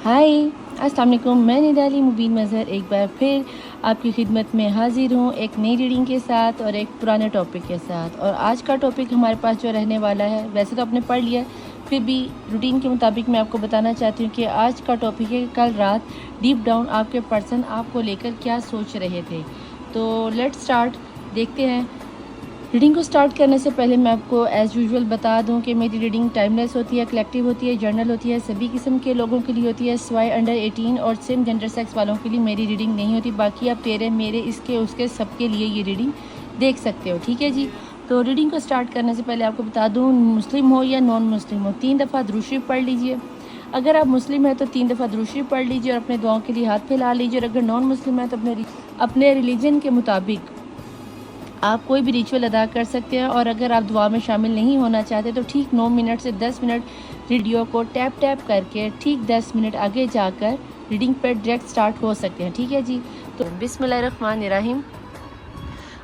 हाय, अस्सलाम वालेकुम। मैं निराली मुबीन मज़हर एक बार फिर आपकी खिदमत में हाज़िर हूँ एक नई रीडिंग के साथ और एक पुराने टॉपिक के साथ। और आज का टॉपिक हमारे पास जो रहने वाला है, वैसे तो आपने पढ़ लिया, फिर भी रूटीन के मुताबिक मैं आपको बताना चाहती हूँ कि आज का टॉपिक है कल रात डीप डाउन आपके पर्सन आपको लेकर क्या सोच रहे थे। तो लेट्स स्टार्ट, देखते हैं। रीडिंग को स्टार्ट करने से पहले मैं आपको एज़ यूजुअल बता दूं कि मेरी रीडिंग टाइमलेस होती है, कलेक्टिव होती है, जर्नल होती है, सभी किस्म के लोगों के लिए होती है, सिवाय अंडर 18 और सेम जेंडर सेक्स वालों के लिए मेरी रीडिंग नहीं होती। बाकी आप तेरे मेरे इसके उसके सबके लिए ये रीडिंग देख सकते हो, ठीक है जी। तो रीडिंग को स्टार्ट करने से पहले आपको बता दूँ, मुस्लिम हो या नॉन मुस्लिम हो, 3 दफ़ा दुरूद शरीफ पढ़ लीजिए। अगर आप मुस्लिम हैं तो 3 दफ़ा दुरूद शरीफ पढ़ लीजिए और अपने दुआओं के लिए हाथ फैला लीजिए। और अगर नॉन मुस्लिम है तो अपने रिलीजन के मुताबिक आप कोई भी रिचुअल अदा कर सकते हैं। और अगर आप दुआ में शामिल नहीं होना चाहते तो ठीक 9 मिनट से 10 मिनट वीडियो को टैप टैप करके ठीक 10 मिनट आगे जाकर रीडिंग पर डायरेक्ट स्टार्ट हो सकते हैं, ठीक है जी। तो बिस्मिल्लाहिर्रहमानिर्रहीम।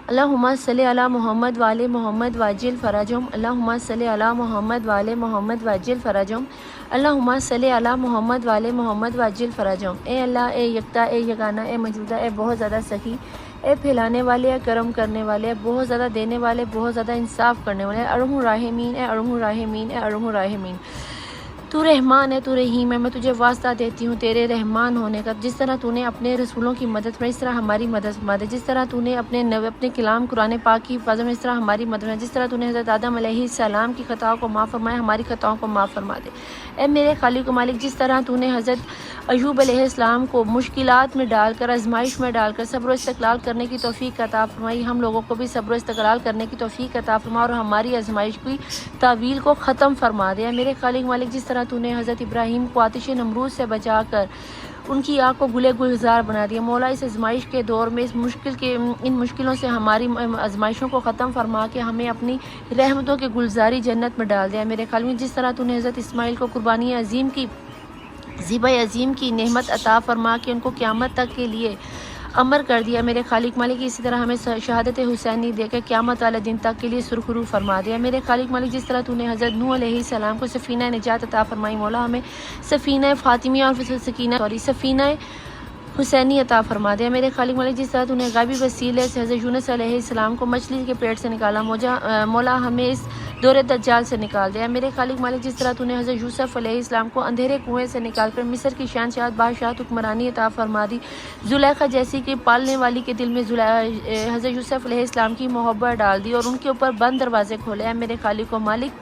अल्लाहुम्मा सल्ली अला मोहम्मद वाले मोहम्मद वाजिल फ़राजहुम। अल्लाहुम्मा सल्ली अला मोहम्मद वाले मोहम्मद वाजिल फ़राजहुम। अल्लाहुम्मा सल्ली अला मोहम्मद वाले मोहम्मद वाजिल फ़राजहुम। ए अल्लाह, ए यकता, ए यगाना, ए मौजूदा, ए बहुत ज़्यादा सही, ए फैलाने वाले, ए करम करने वाले, बहुत ज़्यादा देने वाले, बहुत ज़्यादा इंसाफ करने वाले, अरहम राहिमीन, ए अरहम राहिमीन, ए अरहम राहिमीन। तू रहमान है, तू रहीम है। मैं तुझे वास्ता देती हूँ तेरे रहमान होने का। जिस तरह तूने अपने रसूलों की मदद में, इस तरह हमारी मदद फरमा दे। जिस तरह तूने अपने कलाम कुरान पाक की हिफाजत में, इस तरह हमारी मदद में। जिस तरह तूने हज़रत आदम अलैहिस्सलाम की ख़ताओं को माफ़ फरमाया, हमारी ख़ताओं को माफ़ फरमा दे। ए मेरे खालिक मालिक, जिस तरह तूने हज़रत अय्यूब अलैहिस्सलाम को मुश्किलात में डालकर, आजमाइश में डालकर सब्र इस्तक़लाल करने की तौफ़ीक अता फरमाई, हम लोगों को भी सब्र इस्तक़लाल करने की तौफ़ीक अता फरमा और हमारी आजमाइश की तावील को ख़त्म फरमा दे। मेरे खालिक मालिक, जिस तरह तूने हज़रत इब्राहीम को आतिश नमरूद से बचाकर उनकी आग को गुले गुलजार बना दिया, मौला इस आजमाइश के दौर में इन मुश्किलों से हमारी आजमाइशों को ख़त्म फरमा के हमें अपनी रहमतों के गुलजारी जन्नत में डाल दिया। मेरे खालिक में जिस तरह तूने हज़रत इस्माइल को कुर्बानी अजीम की ज़िबा अजीम की नेमत अता फरमा के उनको क़यामत तक के लिए अमर कर दिया। मेरे खालिक मालिक, इसी तरह हमें शहादत हुसैनी देकर क़यामत वाले दिन तक के लिए सुरखरू फरमा दिया। मेरे खालिक मालिक, जिस तरह तूने हज़रत नूह अलैहिस्सलाम को सफ़ीना निजात अता फरमाई, मौला हमें सफ़ीना फ़ातिमिया और सफ़ीना हुसैनी अता फरमा दिया। मेरे खालिक मालिक, जिस तरह तूने गायबी वसीले से हज़रत यूनुस अलैहिस्सलाम को मछली के पेट से निकाला, मौला हमें इस दौरे दज्जाल से निकाल दिया। मेरे खालिक मालिक, जिस तरह तूने हज़रत यूसुफ अलैहिस्सलाम को अंधेरे कुएं से निकालकर मिस्र की शहंशाह बादशाह हुक्मरानी अता फरमा दी। जुलेखा जैसी कि पालने वाली के दिल में हज़रत यूसुफ अलैहिस्सलाम की मोहब्बत डाल दी और उनके ऊपर बंद दरवाजे खोले। मेरे खालिक व मालिक,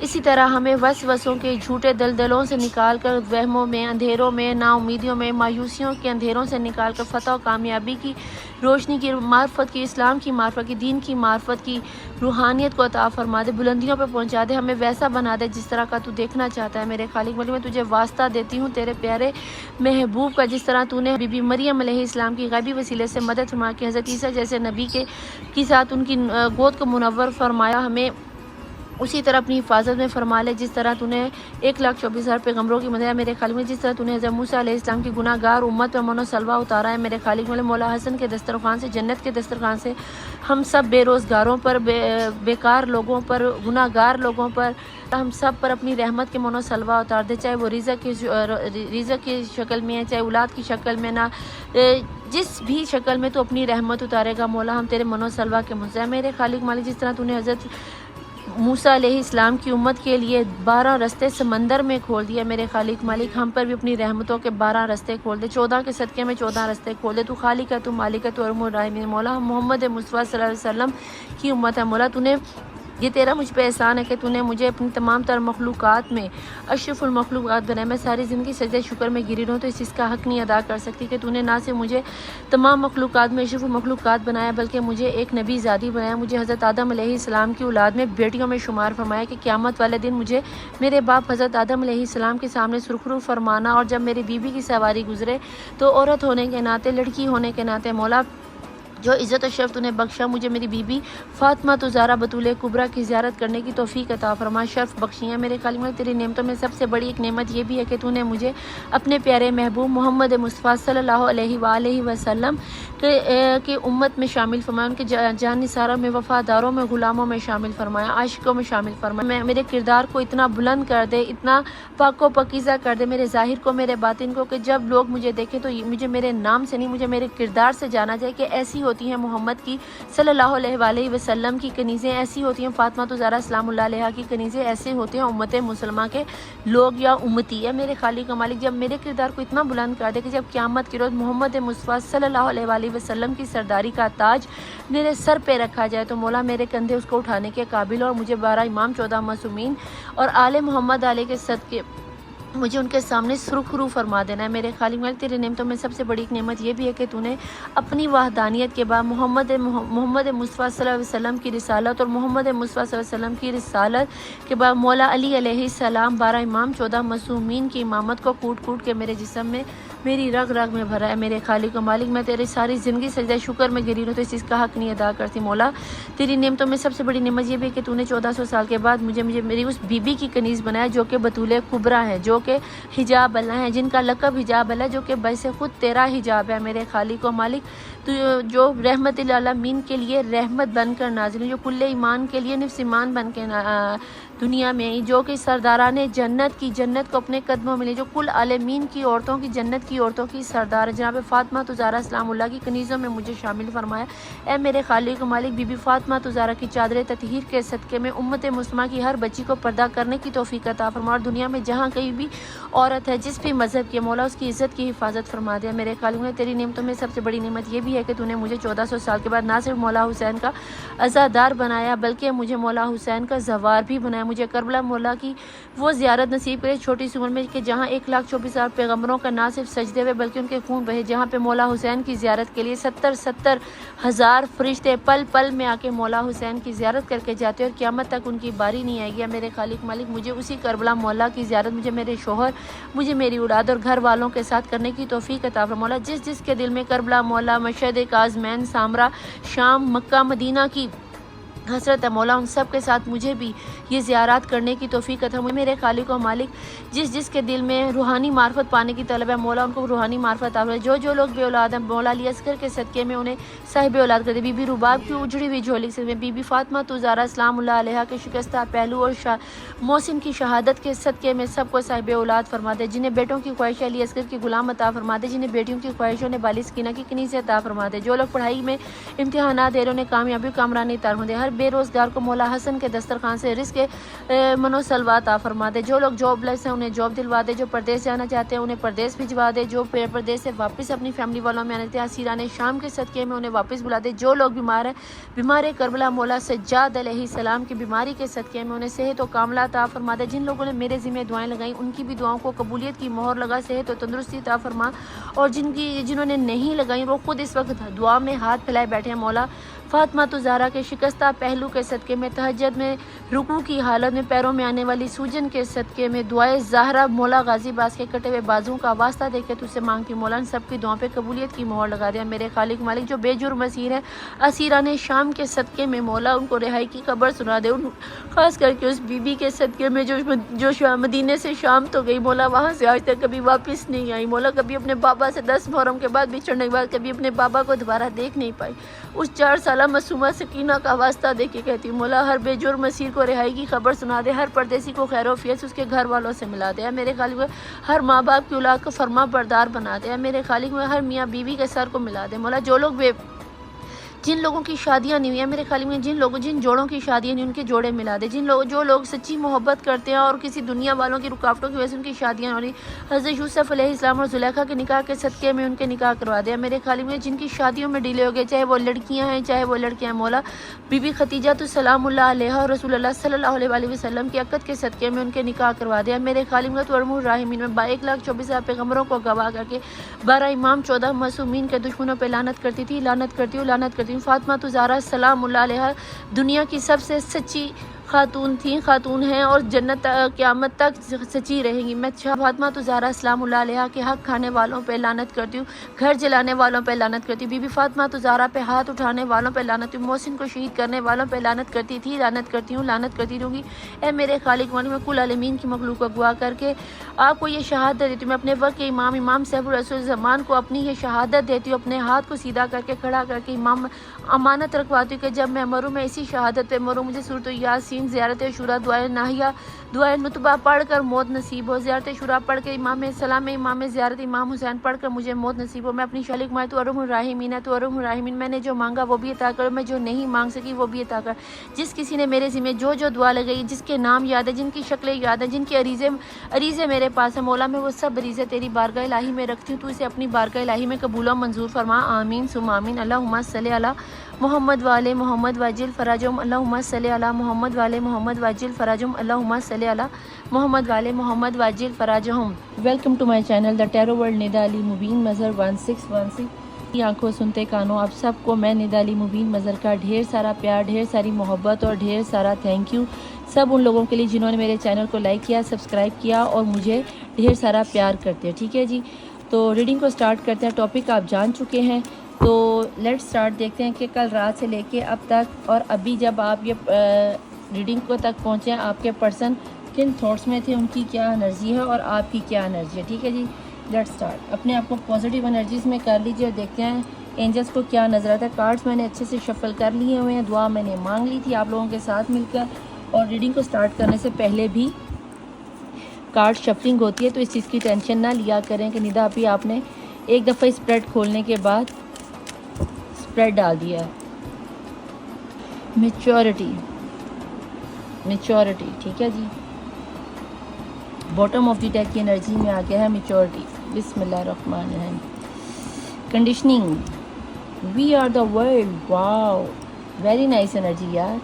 इसी तरह हमें वसवसों के झूठे दलदलों से निकाल कर, वहमों में, अंधेरों में, नाउमीदियों में, मायूसियों के अंधेरों से निकाल कर फतह और कामयाबी की रोशनी की मार्फत की, इस्लाम की मार्फत की, दीन की मार्फत की रूहानियत को अता फरमा दे, बुलंदियों पर पहुंचा दे, हमें वैसा बना दे जिस तरह का तू देखना चाहता है। मेरे खालिक मालिक, मैं तुझे वास्ता देती हूँ तेरे प्यारे महबूब का, जिस तरह तूने बीबी मरियम अलैहिस्सलाम की गैबी वसीले से मदद फरमा के हज़रत ईसा जैसे नबी के साथ उनकी गोद को मुनव्वर फरमाया, हमें उसी तरह अपनी हिफाजत में फरमा ले। जिस तरह तूने 1,24,000 पैगम्बरों की मदद, मेरे खालिक में जिस तरह तूने हज़रत मूसा अलैहिस्सलाम की गुनाहगार उम्मत पर मनो सलवा उतारा है। मेरे खालिक में मौला हसन के दस्तरखान से, जन्नत के दस्तरखान से हम सब बेरोज़गारों पर, बेकार लोगों पर, गुनाहगार लोगों पर, हम सब पर अपनी रहमत के मनो सलवा उतार दे, चाहे वो रिज़्क़ की शक्ल में है, चाहे औलाद की शक्ल में, ना जिस भी शक्ल में तो अपनी रहमत उतारेगा मौला, हम तेरे मनो सलवा के मुझे। मेरे खालिक मालिक, जिस तरह तूने हज़रत मूसा अलैहिस्सलाम की उम्मत के लिए 12 रास्ते समंदर में खोल दिया, मेरे खालिक मालिक हम पर भी अपनी रहमतों के 12 रास्ते खोल दे, 14 के सदक़े में 14 रास्ते खोल दे। तू खालिक है, तू मालिक है, तू अरहमुर राहिमीन। मौला हम मोहम्मद मुस्तफ़ा सल्लल्लाहु अलैहि वसल्लम की उम्मत है, मौला तूने ये तेरा मुझ पे एहसान है कि तूने मुझे अपनी तमाम तर मखलूक़ात में अशरफुल मखलूक़ात बनाया। मैं सारी ज़िंदगी सजदे शुक्र में गिरी रहूँ तो इस चीज़ का हक़ नहीं अदा कर सकती कि तूने ना सिर्फ मुझे तमाम मखलूक़ात में अशरफुल मखलूक़ात बनाया, बल्कि मुझे एक नबी ज़ादी बनाया, मुझे हज़रत आदम अलैहिस्सलाम की औलाद में बेटियों में शुमार फरमाया कि क़यामत वाले दिन मुझे मेरे बाप हज़रत आदम अलैहिस्सलाम के सामने सुरखरू फरमाना। और जब मेरी बीवी की सवारी गुजरे तो औरत होने के नाते, लड़की होने के नाते मौला जो इज़्ज़त और शर्फ तूने बख्शा मुझे मेरी बीबी फ़ातिमा ज़हरा बतूल कुबरा की ज़ियारत करने की तौफ़ीक अता फ़रमा, शर्फ बख्शियाँ मेरे खालिक में। तेरी नेमतों में सबसे बड़ी एक नेमत ये भी है कि तूने मुझे अपने प्यारे महबूब मोहम्मद मुस्तफ़ा सल्लल्लाहु अलैहि वसल्लम के उम्मत में शामिल फरमाया, उनके जान निसारों में, वफ़ादारों में, ग़ुलामों में शामिल फरमाया, आशिकों में शामिल फरमाया। मैं मेरे किरदार को इतना बुलंद कर दे, इतना पाको पकीज़ा कर दे, मेरे ज़ाहिर को, मेरे बातिन को, कि जब लोग मुझे देखें तो मुझे मेरे नाम से नहीं, मुझे मेरे किरदार से जाना जाए कि ऐसी होती हैं मोहम्मद की सल्लल्लाहु अलैहि वसल्लम की कनीज़ें, ऐसी होती हैं फ़ातिमा ज़हरा सलामुल्लाह अलैहा की कनीज़ें, ऐसे होते हैं उम्मत मुसलमा के लोग या उम्मती है। मेरे खालिक का मालिक जब मेरे किरदार को इतना बुलंद कर दे कि जब क़यामत की रोज़ मोहम्मद मुस्तफ़ा सल्लल्लाहु अलैहि वसल्लम की सरदारी का ताज मेरे सर पे रखा जाए तो मौला मेरे कंधे उसको उठाने के काबिल, और मुझे 12 इमाम 14 मासूमीन और आले मोहम्मद आले के सदके मुझे उनके सामने सुरखरू फरमा देना है। मेरे खालिक मालिक तेरे नेमतों में सबसे बड़ी एक नेमत ये भी है कि तूने अपनी वहदानियत के बाद मोहम्मद मुस्तफ़ा सल्लल्लाहु अलैहि वसल्लम की रिसालत और मोहम्मद मुस्तफ़ा सल्लल्लाहु अलैहि वसल्लम की रिसालत के बाद मौला अली अलैहिस्सलाम 12 इमाम 14 मासूमीन की इमामत को कूट कूट के मेरे जिस्म में, मेरी रग रग में भरा है। मेरे खालिक मालिक मैं तेरी सारी ज़िंदगी सजदा शुक्र में गिरी हूँ तो इस चीज़ का हक़ नहीं अदा करती। मौला तेरी नेमतों में सबसे बड़ी नेमत ये भी है कि तूने 1400 साल के बाद मुझे मेरी उस बीबी की कनीज़ बनाया जो कि बतूल कुबरा है, जो कि हिजाब अल्लाह है, जिनका लक़ब हिजाब अल्लाह, जो कि बैसे ख़ुद तेरा हिजाब है। मेरे खालिक मालिक तो जो रहमत लिल आलमीन के लिए रहमत बनकर नाज़िल हुई, जो कुल्ले ईमान के लिए निफ्स ईमान बन के दुनिया में आई, जो कि सरदाराने जन्नत की जन्नत को अपने कदमों में ले, जो कुल आलमीन की औरतों की जन्नत की औरतों की सरदार जनाब फ़ातिमा ज़हरा सलामुल्लाह की कनीज़ों में मुझे शामिल फरमाया। ए मेरे खालिक मालिक बीबी फ़ातिमा ज़हरा की चादर ततहीर के सदक़े में उम्मत मुस्लिमा की हर बच्ची को पर्दा करने की तौफ़ीक अता फरमा, और दुनिया में जहाँ कहीं भी औरत है जिस भी मज़हब की मौला उसकी इज़्ज़त की हिफाजत फरमा दिया। मेरे खालिक ने तेरी नेमतों में सबसे बड़ी नेमत ये भी है कि तूने मुझे 1400 साल के बाद ना सिर्फ मौला हुसैन का अज़ादार बनाया बल्कि मुझे मौला हुसैन का ज़वार भी बनाया। मुझे करबला मौला की वो ज़ियारत नसीब करे छोटी सी उम्र में कि जहाँ 1,24,000 पैगम्बरों का ना सिर्फ सजदे हुए बल्कि उनके खून बहे, जहाँ पे मौला हुसैन की ज़ियारत के लिए 70 हज़ार फरिश्ते पल पल में आके मौला हुसैन की ज़ियारत करके जाते और क़यामत तक उनकी बारी नहीं आएगी। मेरे खालिक मालिक मुझे उसी करबला मौला की ज़ियारत मुझे मेरे शोहर, मुझे मेरी औलाद और घर वालों के साथ करने की तौफ़ीक अता फरमा। मौला जिस जिसके दिल में करबला मौला, मशहद काज़मैन, सामरा, शाम, मक्का, मदीना की हसरत है मौला, उन सब के साथ मुझे भी ये ज़ियारत करने की तौफ़ीक अता फरमा। मेरे खालिक और मालिक जिस जिसके दिल में रूहानी मार्फत पाने की तलब है मौला उनको रूहानी मार्फत अता फरमा। जो जो लोग बे औलाद हैं मौला अली असगर के सदक़े में उन्हें साहिब औलाद कर दे। बीबी रुबाब की उजड़ी हुई झोली से बीबी फ़ातिमा ज़हरा सलामुल्लाह अलैहा के शिकस्ता पहलू और मोहसिन की शहादत के सदक़े में सबको साहिब औलाद फरमा दे। जिन्हें बेटों की ख्वाहिश अली असगर की गुलाम अता फरमा दे, जिन्हें बेटियों की ख्वाहिशों ने बालिस कीना की कनीज़ अता फरमा दे। जो लोग पढ़ाई में इम्तिहानात दे रहे उन्हें कामयाबी कामरानी तार दे। हर बेरोज़गार को मौला हसन के दस्तरखान से रिज़्क़ मनोसलवा अता फरमा दे। जो लोग जॉबलेस हैं उन्हें जॉब दिलवा दे। जो परदेश जाना चाहते हैं उन्हें परदेश भिजवा दे। जो परदेश से वापस अपनी फैमिली वालों में आने थे असीराने शाम के सदक़े में उन्हें वापस बुला दे। जो लोग बीमार हैं बीमार करबला मौला सज्जाद अलैहिस्सलाम की बीमारी के सदक़े में उन्हें सेहत और कामला अता फरमा दे। जिन लोगों ने मेरे ज़िम्मे दुआएं लगाई उनकी भी दुआओं को कबूलियत की मोहर लगा, सेहत और तंदुरुस्ती अता फरमा, और जिन्होंने नहीं लगाई वो खुद इस वक्त दुआ में हाथ फैलाए बैठे हैं। मौला फ़ातिमा ज़हरा के शिकस्ता पहलू के सदक़े में, तहज्जुद में रुकू की हालत में पैरों में आने वाली सूजन के सदक़े में, दुआए ज़हरा मौला गाजी बास के कटे हुए बाजुओं का वास्ता देकर तुझसे मांगती मौला इन सब की दुआओं पे कबूलियत की मोहर लगा दिया। मेरे खालिक मालिक जो बेजुर्म असीर है असीराने शाम के सदक़े में मौला उनको रिहाई की खबर सुना दे। उन ख़ास करके उस बीबी के सदक़े में जो मदीने से शाम तो गई मौला, वहाँ से आज तक कभी वापस नहीं आई मौला। कभी अपने बाबा से 10 मुहर्रम के बाद बिछड़ने के बाद कभी अपने बाबा को दोबारा देख नहीं पाई। उस 4 साल मासूमा सकीना का वास्ता दे के कहती मौला हर बेजुर्म असीर को रिहाई की खबर सुना दे, हर परदेसी को खैरोफियत उसके घर वालों से मिला दे। मेरे खालिक में हर माँ बाप की औलाद को फरमा बरदार बना दे। मेरे खालिक में हर मियाँ बीवी के सर को मिला दे। मौला जो लोग जिन लोगों की शादियां नहीं हुई हैं मेरे खालिक में जिन जोड़ों की शादियां नहीं उनके जोड़े मिला दे। जो लोग सच्ची मोहब्बत करते हैं और किसी दुनिया वालों की रुकावटों की वजह से उनकी शादियां हो रही, हज़रत यूसुफ अलैहिस्सलाम और ज़ुलेखा के निकाह के सदक़े में उनके निकाह करवा दिया। मेरे खालिक में जिनकी शादियों में डिले हो गए, चाहे वो लड़कियां हैं चाहे वो लड़के हैं मौला बीबी खतीजा तो सलामुल्लाह अलैहा और रसूलुल्लाह सल्लल्लाहु अलैहि वसल्लम की अक़द के सदक़े में उनके निकाह करवा दिया। मेरे खालिक में तो अरहमुर राहिमीन में 1,24,000 पैगम्बरों को गवाह करके 12 इमाम 14 मासूमीन के दुश्मनों पर लानत करती थी। फ़ातिमा ज़हरा सलामुल्लाह अलैहा दुनिया की सबसे सच्ची खातून थी, खातून हैं और जन्नत क़यामत तक सच्ची रहेंगी। मैं फातिमा ज़हरा सलामुल्लाह अलैहा के हक़ खाने वालों पे लानत करती हूँ, घर जलाने वालों पे लानत करती हूँ, बीबी फातिमा ज़हरा पे हाथ उठाने वालों पे लानत करती हूँ, मोहसिन को शहीद करने वालों पे लानत करती थी, लानत करती हूँ, लानत करती रहूँगी। ए मेरे खालिक मालिक, मैं कुल आलमीन की मखलूक को अगवा करके आपको ये शहादत देती हूँ। मैं अपने वक्त के इमाम सैफुर रसूल ज़मान को अपनी ये शहादत देती हूँ, अपने हाथ को सीधा करके खड़ा करके इमाम अमानत रखवाती हूँ कि जब मैं मरूँ, मैं इसी शहादत पे मरूँ। मुझे सूरत यासीन, ज़ियारत शुरा, दुआए नाहिया, दुआए नुतबा पढ़ कर मौत नसीब हो। ज़ियारत शुरा पढ़ के इमाम सलाम, इमाम ज़ियारत इमाम हुसैन पढ़ कर मुझे मौत नसीब हो। मैं अपनी शालिक माए तो अरहमुर राहिमीन है, तो अरहमुर राहिमीन। मैंने जो मांगा वो भी अता कर, मैं जो नहीं मांग सकी वो भी अता कर। जिस किसी ने मेरे ज़िम्मे जो जो दुआ लगाई, जिसके नाम याद है, जिनकी शक्लें याद है, जिनके अरीज़े मेरे पास है मौला, मैं वो सब अरीज़े तेरी बारगाह इलाही में रखती हूँ। तू इसे अपनी बारगाह इलाही में कबूल और मंजूर फरमा। आमीन सुम आमीन। अल्लाहुम्मा सल्ली अला मोहम्मद वाले मोहम्मद वाजिल फ़राजुम, अल्लाहुम्मा सल्ली अला मोहम्मद वाले मोहम्मद वाजिल फ़राजुम, अल्लाहुम्मा सल्ली अला मोहम्मद वाले मोहम्मद वाजिल फ़राजुम। Welcome to my channel the tarot world. Nida Ali Mubeen Mazhar 1616। आंखों सुनते कानों, आप सबको मैं निदा अली मुबीन मज़हर का ढेर सारा प्यार, ढेर सारी मोहब्बत और ढेर सारा थैंक यू सब उन लोगों के लिए जिन्होंने मेरे चैनल को लाइक किया, सब्सक्राइब किया और मुझे ढेर सारा प्यार करते हैं। ठीक है जी, तो रीडिंग को स्टार्ट करते हैं। टॉपिक आप जान चुके हैं, तो लेट्स स्टार्ट। देखते हैं कि कल रात से लेके अब तक और अभी जब आप ये रीडिंग को तक पहुँचे, आपके पर्सन किन थॉट्स में थे, उनकी क्या एनर्जी है और आपकी क्या एनर्जी है। ठीक है जी, लेट्स स्टार्ट। अपने आप को पॉजिटिव एनर्जीज में कर लीजिए और देखते हैं एंजल्स को क्या नज़र आता है। कार्ड्स मैंने अच्छे से शफल कर लिए हुए हैं, दुआ मैंने मांग ली थी आप लोगों के साथ मिलकर, और रीडिंग को स्टार्ट करने से पहले भी कार्ड शफलिंग होती है, तो इस चीज़ की टेंशन ना लिया करें कि निदा अभी आपने एक दफ़ा स्प्रेड खोलने के बाद स्प्रेड डाल दिया है। मैच्योरिटी, मैच्योरिटी, ठीक है जी। बॉटम ऑफ द डेक की एनर्जी में आ गया है मैच्योरिटी। बिस्मिल्लाहिर्रहमानिर्रहीम। Conditioning, we are the world, wow very nice energy यार।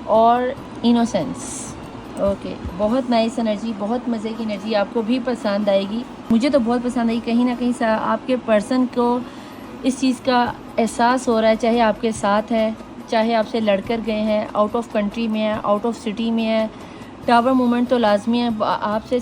और इनोसेंस, ओके बहुत नाइस एनर्जी, बहुत मज़े की एनर्जी, आपको भी पसंद आएगी। मुझे तो बहुत पसंद आई। कहीं ना कहीं आपके पर्सन को इस चीज़ का एहसास हो रहा है, चाहे आपके साथ है, चाहे आपसे लड़कर गए हैं, आउट ऑफ कंट्री में है, आउट ऑफ सिटी में है। टावर मूवमेंट तो लाजमी है, आपसे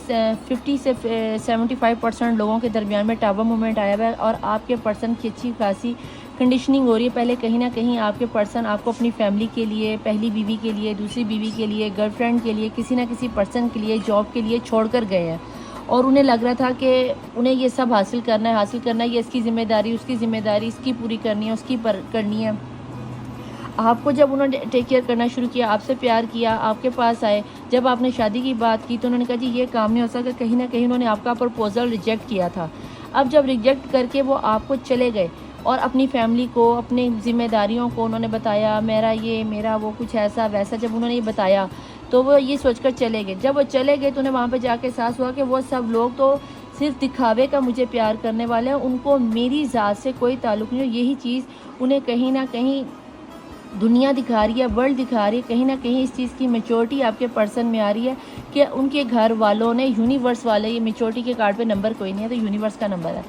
50 से 75% लोगों के दरमियान में टावर मूवमेंट आया हुआ है और आपके पर्सन की अच्छी खासी कंडीशनिंग हो रही है। पहले कहीं ना कहीं आपके पर्सन आपको अपनी फैमिली के लिए, पहली बीवी के लिए, दूसरी बीवी के लिए, गर्लफ्रेंड के लिए, किसी ना किसी पर्सन के लिए, जॉब के लिए छोड़ कर गए हैं और उन्हें लग रहा था कि उन्हें ये सब हासिल करना है, ये इसकी ज़िम्मेदारी, उसकी ज़िम्मेदारी, इसकी पूरी करनी है, उसकी करनी है। आपको जब उन्होंने टेक केयर करना शुरू किया, आपसे प्यार किया, आपके पास आए, जब आपने शादी की बात की तो उन्होंने कहा जी ये काम नहीं हो सकता। कहीं ना कहीं उन्होंने आपका प्रपोज़ल रिजेक्ट किया था। अब जब रिजेक्ट करके वो आपको चले गए और अपनी फैमिली को, अपनी ज़िम्मेदारियों को उन्होंने बताया, मेरा ये, मेरा वो, कुछ ऐसा वैसा, जब उन्होंने ये बताया तो वो ये सोचकर चले गए। जब वो चले गए तो उन्हें वहाँ पर जाके एहसास हुआ कि वो सब लोग तो सिर्फ दिखावे का मुझे प्यार करने वाले हैं, उनको मेरी ज़ात से कोई ताल्लुक़ नहीं। यही चीज़ उन्हें कहीं ना कहीं दुनिया दिखा रही है, वर्ल्ड दिखा रही है। कहीं ना कहीं इस चीज़ की मैच्योरिटी आपके पर्सन में आ रही है कि उनके घर वालों ने, यूनिवर्स वाले, ये मैच्योरिटी के कार्ड पे नंबर कोई नहीं है तो यूनिवर्स का नंबर है,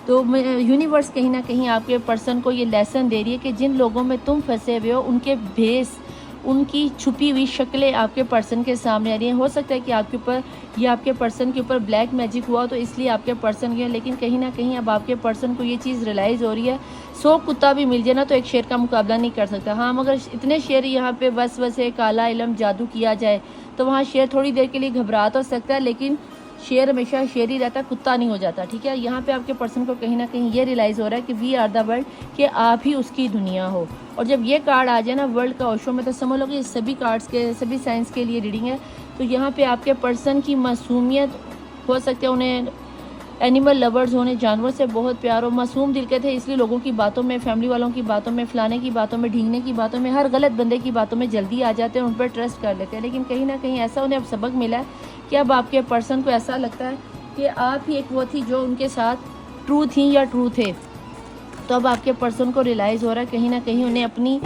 तो यूनिवर्स कहीं ना कहीं आपके पर्सन को ये लेसन दे रही है कि जिन लोगों में तुम फंसे हुए हो उनके भेस, उनकी छुपी हुई शक्लें आपके पर्सन के सामने आ रही हैं। हो सकता है कि आपके ऊपर या आपके पर्सन के ऊपर ब्लैक मैजिक हुआ तो इसलिए आपके पर्सन गया, लेकिन कहीं ना कहीं अब आपके पर्सन को ये चीज़ रियलाइज़ हो रही है। 100 कुत्ता भी मिल जाए ना तो एक शेर का मुकाबला नहीं कर सकता। हाँ, मगर इतने शेर यहाँ पे बस वसे काला इलम जादू किया जाए तो वहाँ शेर थोड़ी देर के लिए घबरा तो सकता है, लेकिन शेर हमेशा शेर ही रहता, कुत्ता नहीं हो जाता। ठीक है, यहाँ पे आपके पर्सन को कहीं ना कहीं ये रियलाइज़ हो रहा है कि वी आर द वर्ल्ड, कि आप ही उसकी दुनिया हो। और जब ये कार्ड आ जाए ना वर्ल्ड का ओशो में, तो समझ लो कि सभी कार्ड्स के, सभी साइंस के लिए रीडिंग है। तो यहाँ पे आपके पर्सन की मासूमियत हो सकती है, उन्हें एनिमल लवर्स होने, जानवर से बहुत प्यार हो, मासूम दिल के थे, इसलिए लोगों की बातों में, फैमिली वालों की बातों में, फलाने की बातों में, ढींगने की बातों में, हर गलत बंदे की बातों में जल्दी आ जाते हैं, उन पर ट्रस्ट कर लेते हैं। लेकिन कहीं ना कहीं ऐसा उन्हें अब सबक मिला है कि अब आपके पर्सन को ऐसा लगता है कि आप ही एक वो थी जो उनके साथ ट्रू थी या ट्रू थे। तो अब आपके पर्सन को रियलाइज़ हो रहा है कहीं ना कहीं उन्हें अपनी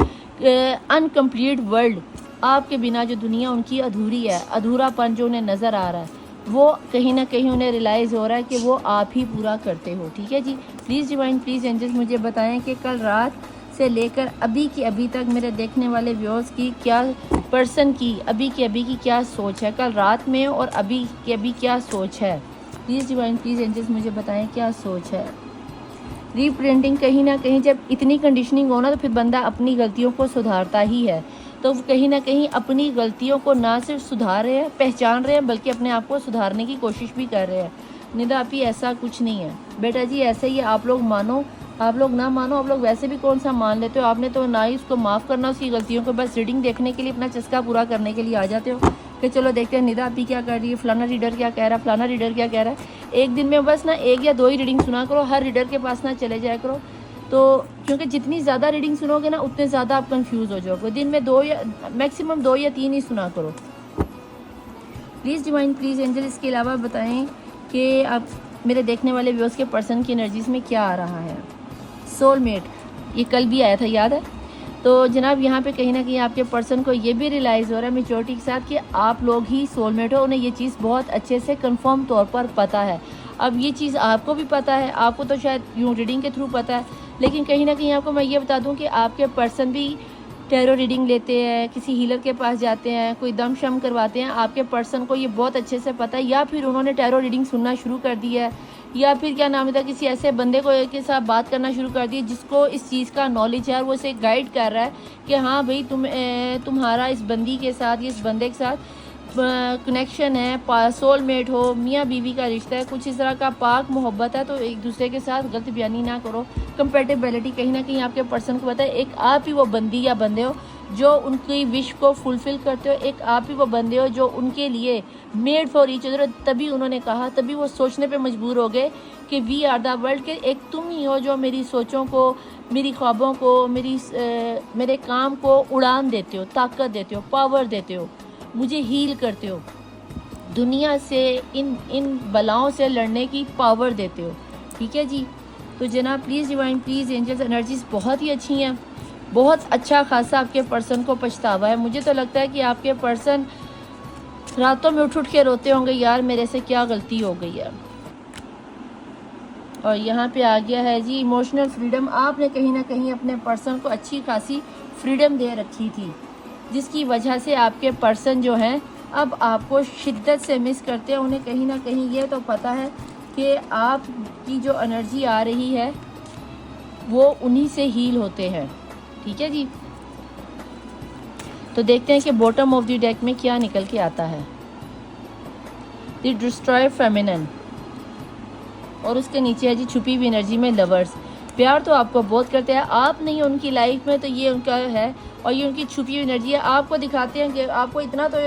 अनकम्प्लीट वर्ल्ड, आपके बिना जो दुनिया उनकी अधूरी है, अधूरापन जो उन्हें नज़र आ रहा है, वो कहीं ना कहीं उन्हें रियलाइज़ हो रहा है कि वो आप ही पूरा करते हो। ठीक है जी, प्लीज़ डिवाइन, प्लीज़ एंजल्स मुझे बताएं कि कल रात से लेकर अभी की अभी तक मेरे देखने वाले व्यूअर्स की क्या पर्सन की अभी की अभी की क्या सोच है, कल रात में और अभी की अभी क्या सोच है। प्लीज़ डिवाइन प्लीज़ एंजल्स मुझे बताएं क्या सोच है। रीप्रिंटिंग कहीं ना कहीं जब इतनी कंडीशनिंग हो ना तो फिर बंदा अपनी गलतियों को सुधारता ही है। तो कहीं ना कहीं अपनी गलतियों को ना सिर्फ सुधार रहे हैं, पहचान रहे हैं, बल्कि अपने आप को सुधारने की कोशिश भी कर रहे हैं। निदा आपी ऐसा कुछ नहीं है बेटा जी, ऐसे ही आप लोग मानो, आप लोग ना मानो, आप लोग वैसे भी कौन सा मान लेते हो। आपने तो ना ही उसको माफ़ करना उसकी गलतियों को, बस रीडिंग देखने के लिए अपना चस्का पूरा करने के लिए आ जाते हो कि चलो देखते हैं निदा आपी क्या कर रही है, फलाना रीडर क्या कह रहा है, फलाना रीडर क्या कह रहा है। एक दिन में बस ना 1 या 2 ही रीडिंग सुना करो, हर रीडर के पास ना चले जाया करो। तो क्योंकि जितनी ज़्यादा रीडिंग सुनोगे ना उतने ज़्यादा आप कंफ्यूज हो जाओगे। दिन में 2 या मैक्सिमम 2 या 3 ही सुना करो। प्लीज़ डिवाइन प्लीज़ एंजल इसके अलावा बताएं कि आप मेरे देखने वाले व्यूअर्स के पर्सन की एनर्जीज में क्या आ रहा है। सोलमेट, ये कल भी आया था, याद है। तो जनाब यहाँ पे कहीं ना कहीं आपके पर्सन को ये भी रियलाइज़ हो रहा है मेच्योरिटी के साथ कि आप लोग ही सोलमेट हो। उन्हें ये चीज़ बहुत अच्छे से कंफर्म तौर पर पता है। अब ये चीज़ आपको भी पता है, आपको तो शायद यूँ रीडिंग के थ्रू पता है, लेकिन कहीं ना कहीं आपको मैं ये बता दूँ कि आपके पर्सन भी टैरो रीडिंग लेते हैं, किसी हीलर के पास जाते हैं, कोई दम शम करवाते हैं। आपके पर्सन को ये बहुत अच्छे से पता है, या फिर उन्होंने टैरो रीडिंग सुनना शुरू कर दी है, या फिर क्या नाम था किसी ऐसे बंदे को के साथ बात करना शुरू कर दी जिसको इस चीज़ का नॉलेज है और वो इसे गाइड कर रहा है कि हाँ भाई तुम्हारा इस बंदी के साथ, इस बंदे के साथ कनेक्शन है, सोलमेट हो, मियाँ बीवी का रिश्ता है, कुछ इस तरह का पाक मोहब्बत है। तो एक दूसरे के साथ गलत बयानी ना करो। कंपेटेबिलिटी कहीं ना कहीं आपके पर्सन को पता है। एक आप ही वो बंदी या बंदे हो जो उनकी विश को फुलफ़िल करते हो, एक आप ही वो बंदे हो जो उनके लिए मेड फॉर ईच अदर। तभी उन्होंने कहा, तभी वो सोचने पे मजबूर हो गए कि वी आर द वर्ल्ड, के एक तुम ही हो जो मेरी सोचों को, मेरी ख्वाबों को, मेरे काम को उड़ान देते हो, ताकत देते हो, पावर देते हो, मुझे हील करते हो, दुनिया से इन बलाओं से लड़ने की पावर देते हो। ठीक है जी। तो जनाब please divine please angels energies बहुत ही अच्छी हैं, बहुत अच्छा खासा आपके पर्सन को पछतावा है। मुझे तो लगता है कि आपके पर्सन रातों में उठ के रोते होंगे, यार मेरे से क्या गलती हो गई है। और यहाँ पे आ गया है जी इमोशनल फ्रीडम। आपने कहीं ना कहीं अपने पर्सन को अच्छी खासी फ्रीडम दे रखी थी, जिसकी वजह से आपके पर्सन जो हैं अब आपको शिद्दत से मिस करते हैं। उन्हें कहीं ना कहीं ये तो पता है कि आपकी जो एनर्जी आ रही है वो उन्हीं से हील होते हैं। ठीक है जी। तो देखते हैं कि बॉटम ऑफ द डेक में क्या निकल के आता है। द डिस्ट्रॉय फेमिनिन, और उसके नीचे है जी छुपी हुई एनर्जी में लवर्स। प्यार तो आपको बहुत करते हैं, आप नहीं उनकी लाइफ में, तो ये उनका है और ये उनकी छुपी हुई एनर्जी है। आपको दिखाते हैं कि आपको इतना तो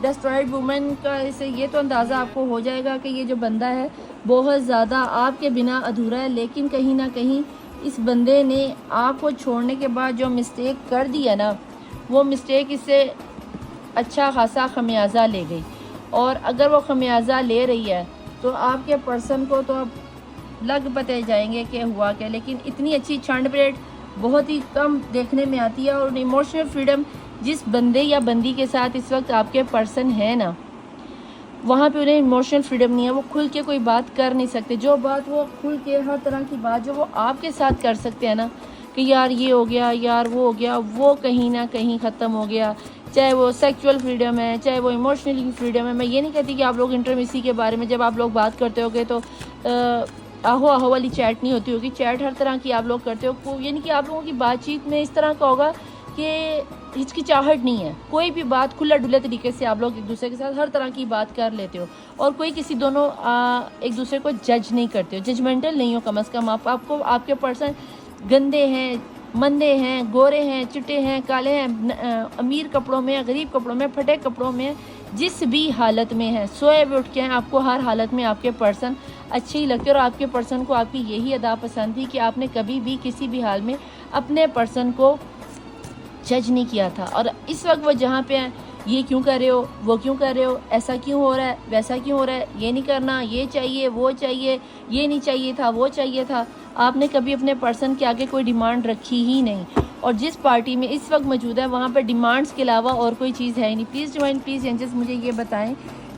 डिस्ट्रॉयड वुमेन का इससे ये तो अंदाज़ा आपको हो जाएगा कि ये जो बंदा है बहुत ज़्यादा आपके बिना अधूरा है। लेकिन कहीं ना कहीं इस बंदे ने आपको छोड़ने के बाद जो मिस्टेक कर दी है ना, वो मिस्टेक इससे अच्छा खासा खमियाजा ले गई। और अगर वो खमियाजा ले रही है तो आपके पर्सन को तो अब लग पते जाएंगे कि हुआ क्या। लेकिन इतनी अच्छी छंड परेड बहुत ही कम देखने में आती है। और इमोशनल फ्रीडम जिस बंदे या बंदी के साथ इस वक्त आपके पर्सन है ना, वहाँ पे उन्हें इमोशनल फ्रीडम नहीं है। वो खुल के कोई बात कर नहीं सकते। जो बात वो खुल के, हर तरह की बात जो वो आपके साथ कर सकते हैं ना, कि यार ये हो गया, यार वो हो गया, वो कहीं ना कहीं ख़त्म हो गया। चाहे वो सेक्सुअल फ्रीडम है, चाहे वो इमोशनली फ्रीडम है। मैं ये नहीं कहती कि आप लोग इंटरमिसी के बारे में जब आप लोग बात करते होगे तो आहो आहो वाली चैट नहीं होती होगी। चैट हर तरह की आप लोग करते हो। यानी कि आप लोगों की बातचीत में इस तरह का होगा कि हिचकिचाहट नहीं है। कोई भी बात खुला डुले तरीके से आप लोग एक दूसरे के साथ हर तरह की बात कर लेते हो। और कोई किसी दोनों एक दूसरे को जज नहीं करते हो, जजमेंटल नहीं हो कम अज़ कम। आपको आपके पर्सन गंदे हैं, मंदे हैं, गोरे हैं, चिट्टे हैं, काले हैं, अमीर कपड़ों में, गरीब कपड़ों में, फटे कपड़ों में, जिस भी हालत में है, सोए हुए उठ के हैं, आपको हर हालत में आपके पर्सन अच्छे ही लगते हैं। और आपके पर्सन को आपकी यही अदा पसंद थी कि आपने कभी भी किसी भी हाल में अपने पर्सन को जज नहीं किया था। और इस वक्त वो जहाँ पे हैं, ये क्यों कर रहे हो, वो क्यों कर रहे हो, ऐसा क्यों हो रहा है, वैसा क्यों हो रहा है, ये नहीं करना, ये चाहिए, वो चाहिए, ये नहीं चाहिए था, वो चाहिए था। आपने कभी अपने पर्सन के आगे कोई डिमांड रखी ही नहीं। और जिस पार्टी में इस वक्त मौजूद है वहाँ पर डिमांड्स के अलावा और कोई चीज़ है ही नहीं। प्लीज़ डिवाइन प्लीज़ एंजल्स मुझे ये बताएं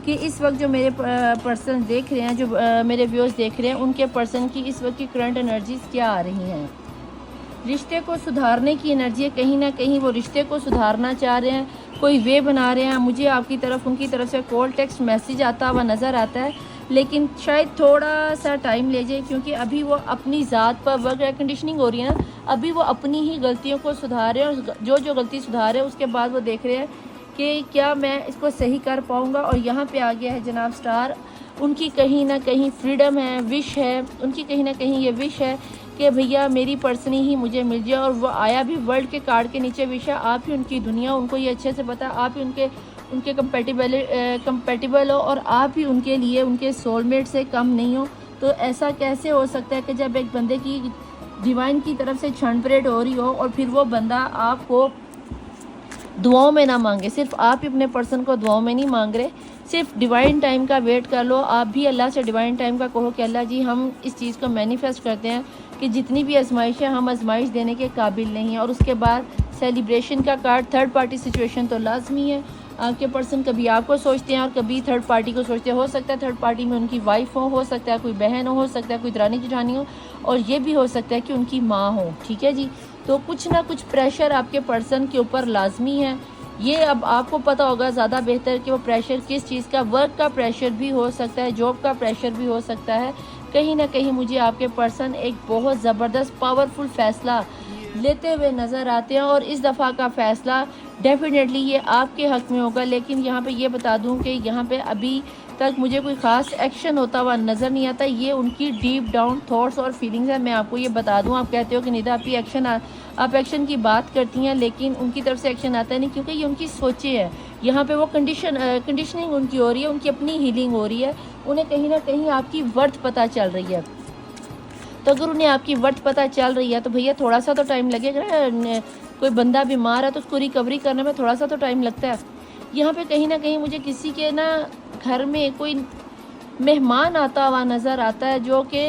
कि इस वक्त जो मेरे पर्सन देख रहे हैं, जो मेरे व्यूअर्स देख रहे हैं, उनके पर्सन की इस वक्त की करंट एनर्जीज क्या आ रही हैं। रिश्ते को सुधारने की एनर्जी है, कहीं ना कहीं वो रिश्ते को सुधारना चाह रहे हैं, कोई वे बना रहे हैं। मुझे आपकी तरफ उनकी तरफ से कॉल टेक्स्ट मैसेज आता हुआ नज़र आता है, लेकिन शायद थोड़ा सा टाइम ले जाए, क्योंकि अभी वो अपनी ज़ात पर वर्क कंडीशनिंग हो रही है ना, अभी वो अपनी ही गलतियों को सुधार रहे हैं, और जो गलती सुधार रहे हैं उसके बाद वो देख रहे हैं कि क्या मैं इसको सही कर पाऊँगा। और यहाँ पे आ गया है जनाब स्टार। उनकी कहीं ना कहीं फ्रीडम है, विश है, उनकी कहीं ना कहीं ये विश है कि भैया मेरी पर्सन ही मुझे मिल जाए। और वो आया भी वर्ल्ड के कार्ड के नीचे विश है, आप ही उनकी दुनिया, उनको ये अच्छे से पता है, आप ही उनके कंपेटिबल हो, और आप ही उनके लिए उनके सोलमेट से कम नहीं हो। तो ऐसा कैसे हो सकता है कि जब एक बंदे की डिवाइन की तरफ से क्षण परेड हो रही हो और फिर वो बंदा आपको दुआओं में ना मांगे। सिर्फ आप ही अपने पर्सन को दुआओं में नहीं मांग रहे, सिर्फ डिवाइन टाइम का वेट कर लो। आप भी अल्लाह से डिवाइन टाइम का कहो कि अल्लाह जी हम इस चीज़ को मैनिफेस्ट करते हैं कि जितनी भी आजमाइश है हम आजमाइश देने के काबिल नहीं हैं। और उसके बाद सेलिब्रेशन का कार्ड, थर्ड पार्टी सिचुएशन तो लाजमी है। आपके पर्सन कभी आपको सोचते हैं और कभी थर्ड पार्टी को सोचते हैं। हो सकता है थर्ड पार्टी में उनकी वाइफ हो सकता है कोई बहन हो सकता है कोई दरानी जेठानी हो, और ये भी हो सकता है कि उनकी माँ हो। ठीक है जी, तो कुछ ना कुछ प्रेशर आपके पर्सन के ऊपर लाजमी है। ये अब आपको पता होगा ज़्यादा बेहतर कि वो प्रेशर किस चीज़ का, वर्क का प्रेशर भी हो सकता है, जॉब का प्रेशर भी हो सकता है। कहीं ना कहीं मुझे आपके पर्सन एक बहुत ज़बरदस्त पावरफुल फ़ैसला लेते हुए नज़र आते हैं, और इस दफ़ा का फ़ैसला डेफिनेटली ये आपके हक़ में होगा। लेकिन यहाँ पे ये बता दूँ कि यहाँ पे अभी तक मुझे कोई ख़ास एक्शन होता हुआ नज़र नहीं आता। ये उनकी डीप डाउन थॉट्स और फीलिंग्स है। मैं आपको ये बता दूँ, आप कहते हो कि निदा आप एक्शन की बात करती हैं, लेकिन उनकी तरफ से एक्शन आता नहीं, क्योंकि ये उनकी सोचे है। यहाँ पे वो कंडीशनिंग उनकी हो रही है, उनकी अपनी हीलिंग हो रही है। उन्हें कहीं ना कहीं आपकी वर्थ पता चल रही है। तो अगर उन्हें आपकी वर्थ पता चल रही है तो भैया थोड़ा सा तो टाइम लगेगा ना। कोई बंदा बीमार है तो उसको रिकवरी करने में थोड़ा सा तो टाइम लगता है। यहाँ पे कहीं ना कहीं मुझे किसी के ना घर में कोई मेहमान आता हुआ नज़र आता है, जो कि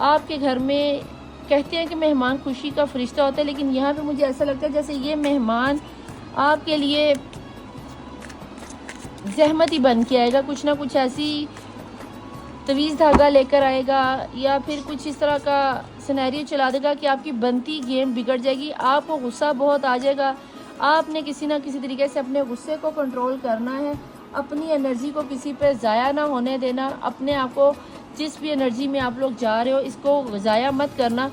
आपके घर में कहते हैं कि मेहमान खुशी का फरिश्ता होता है, लेकिन यहाँ पे मुझे ऐसा लगता है जैसे ये मेहमान आपके लिए जहमत ही बन के आएगा। कुछ ना कुछ ऐसी तवीज़ धागा लेकर आएगा, या फिर कुछ इस तरह का सिनेरियो चला देगा कि आपकी बनती गेम बिगड़ जाएगी, आपको गुस्सा बहुत आ जाएगा। आपने किसी ना किसी तरीके से अपने गुस्से को कंट्रोल करना है, अपनी एनर्जी को किसी पे ज़ाया ना होने देना। अपने आप को जिस भी एनर्जी में आप लोग जा रहे हो इसको ज़ाया मत करना,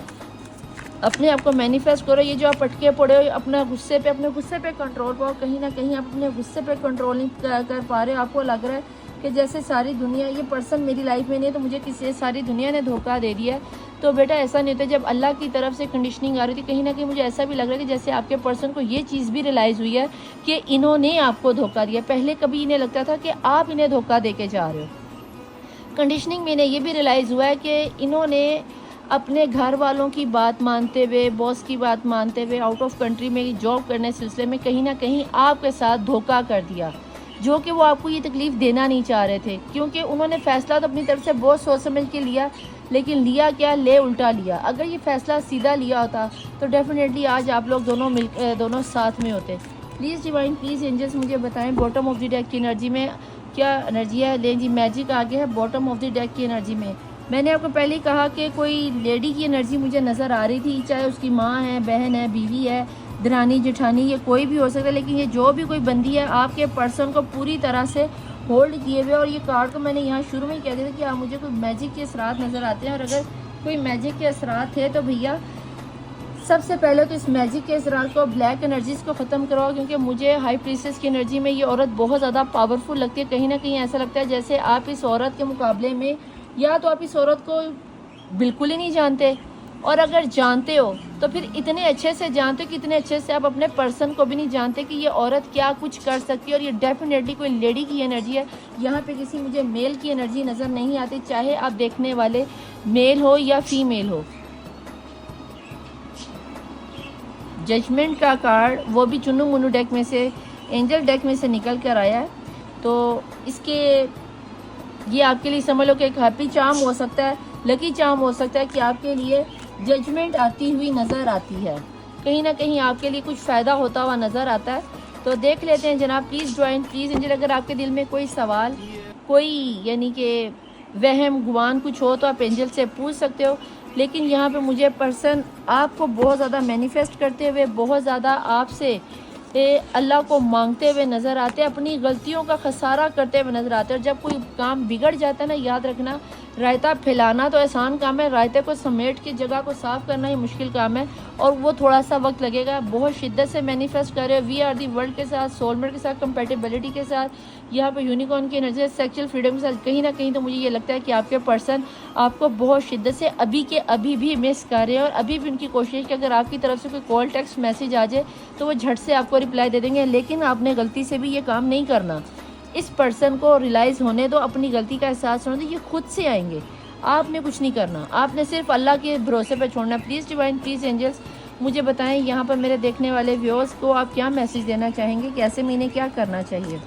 अपने आप को मैनिफेस्ट करो। ये जो आप अटके पड़े हो अपने गुस्से पे कंट्रोल पाओ। कहीं ना कहीं आप अपने गुस्से पे कंट्रोल नहीं कर पा रहे हो। आपको लग रहा है कि जैसे सारी दुनिया, ये पर्सन मेरी लाइफ में नहीं है तो मुझे किसी सारी दुनिया ने धोखा दे दिया है। तो बेटा ऐसा नहीं होता। जब अल्लाह की तरफ से कंडीशनिंग आ रही थी, कहीं ना कहीं मुझे ऐसा भी लग रहा है कि जैसे आपके पर्सन को ये चीज़ भी रियलाइज़ हुई है कि इन्होंने आपको धोखा दिया। पहले कभी इन्हें लगता था कि आप इन्हें धोखा दे के जा रहे हो। कंडीशनिंग में इन्हें ये भी रियलाइज़ हुआ है कि इन्होंने अपने घर वालों की बात मानते हुए, बॉस की बात मानते हुए, आउट ऑफ कंट्री में जॉब करने सिलसिले में कहीं ना कहीं आपके साथ धोखा कर दिया, जो कि वो आपको ये तकलीफ़ देना नहीं चाह रहे थे। क्योंकि उन्होंने फ़ैसला तो अपनी तरफ से बहुत सोच समझ के लिया, लेकिन लिया क्या, ले उल्टा लिया। अगर ये फ़ैसला सीधा लिया होता तो डेफिनेटली आज आप लोग दोनों साथ में होते। प्लीज़ डिवाइन, प्लीज़ एंजल्स मुझे बताएं बॉटम ऑफ द डेक की एनर्जी में क्या एनर्जी है। लें जी, मैजिक आ गया है बॉटम ऑफ द डेक की एनर्जी में। मैंने आपको पहले ही कहा कि कोई लेडी की एनर्जी मुझे नज़र आ रही थी, चाहे उसकी माँ है, बहन है, बीवी है, दरानी जेठानी, ये कोई भी हो सकता है। लेकिन ये जो भी कोई बंदी है आपके पर्सन को पूरी तरह से होल्ड किए हुए। और ये कार्ड को मैंने यहाँ शुरू में ही कह दिया था कि आप मुझे कोई मैजिक के असरात नज़र आते हैं, और अगर कोई मैजिक के असरात थे तो भैया सबसे पहले तो इस मैजिक के असरात को, ब्लैक एनर्जीज को ख़त्म कराओ। क्योंकि मुझे हाई प्रीसेस की एनर्जी में ये औरत बहुत ज़्यादा पावरफुल लगती है। कहीं ना कहीं ऐसा लगता है जैसे आप इस औरत के मुकाबले में, या तो आप इस औरत को बिल्कुल ही नहीं जानते, और अगर जानते हो तो फिर इतने अच्छे से जानते हो कि इतने अच्छे से आप अपने पर्सन को भी नहीं जानते कि ये औरत क्या कुछ कर सकती है। और ये डेफिनेटली कोई लेडी की एनर्जी है। यहाँ पे किसी मुझे मेल की एनर्जी नज़र नहीं आती, चाहे आप देखने वाले मेल हो या फीमेल हो। जजमेंट का कार्ड वो भी चुन्नू मुन्नू डेक में से, एंजल डेक में से निकल कर आया है। तो इसके ये आपके लिए समझ लो कि एक हैप्पी चार्म हो सकता है, लकी चार्म हो सकता है कि आपके लिए जजमेंट आती हुई नज़र आती है। कहीं ना कहीं आपके लिए कुछ फ़ायदा होता हुआ नज़र आता है। तो देख लेते हैं जनाब। Please join, please angel. अगर आपके दिल में कोई सवाल, कोई यानी कि वहम गुमान कुछ हो तो आप एंजल से पूछ सकते हो। लेकिन यहाँ पे मुझे पर्सन आपको बहुत ज़्यादा मैनिफेस्ट करते हुए, बहुत ज़्यादा आपसे अल्लाह को मांगते हुए नज़र आते हैं, अपनी गलतियों का खसारा करते हुए नज़र आते हैं। और जब कोई काम बिगड़ जाता है ना, याद रखना, रायता फैलाना तो आसान काम है, रायते को समेट के जगह को साफ़ करना ही मुश्किल काम है, और वो थोड़ा सा वक्त लगेगा। बहुत शिद्दत से मैनिफेस्ट कर रहे हो वी आर दी वर्ल्ड के साथ, सोलमेट के साथ, कंपेटेबिलिटी के साथ, यहाँ पे यूनिकॉर्न की एनर्जी, सेक्सुअल फ्रीडम के साथ। कहीं ना कहीं तो मुझे ये लगता है कि आपके पर्सन आपको बहुत शिद्दत से अभी के अभी भी मिस कर रहे हैं, और अभी भी उनकी कोशिश है कि अगर आपकी तरफ से कोई कॉल, टेक्स्ट, मैसेज आ जाए तो वो झट से आपको रिप्लाई दे देंगे। लेकिन आपने गलती से भी ये काम नहीं करना। इस पर्सन को रियलाइज़ होने दो, अपनी गलती का एहसास होने दो, ये खुद से आएंगे। आपने कुछ नहीं करना, आपने सिर्फ अल्लाह के भरोसे पे छोड़ना। प्लीज़ डिवाइन, प्लीज़ एंजल्स, मुझे बताएं यहाँ पर मेरे देखने वाले व्यूअर्स को आप क्या मैसेज देना चाहेंगे कि ऐसे महीने क्या करना चाहिए।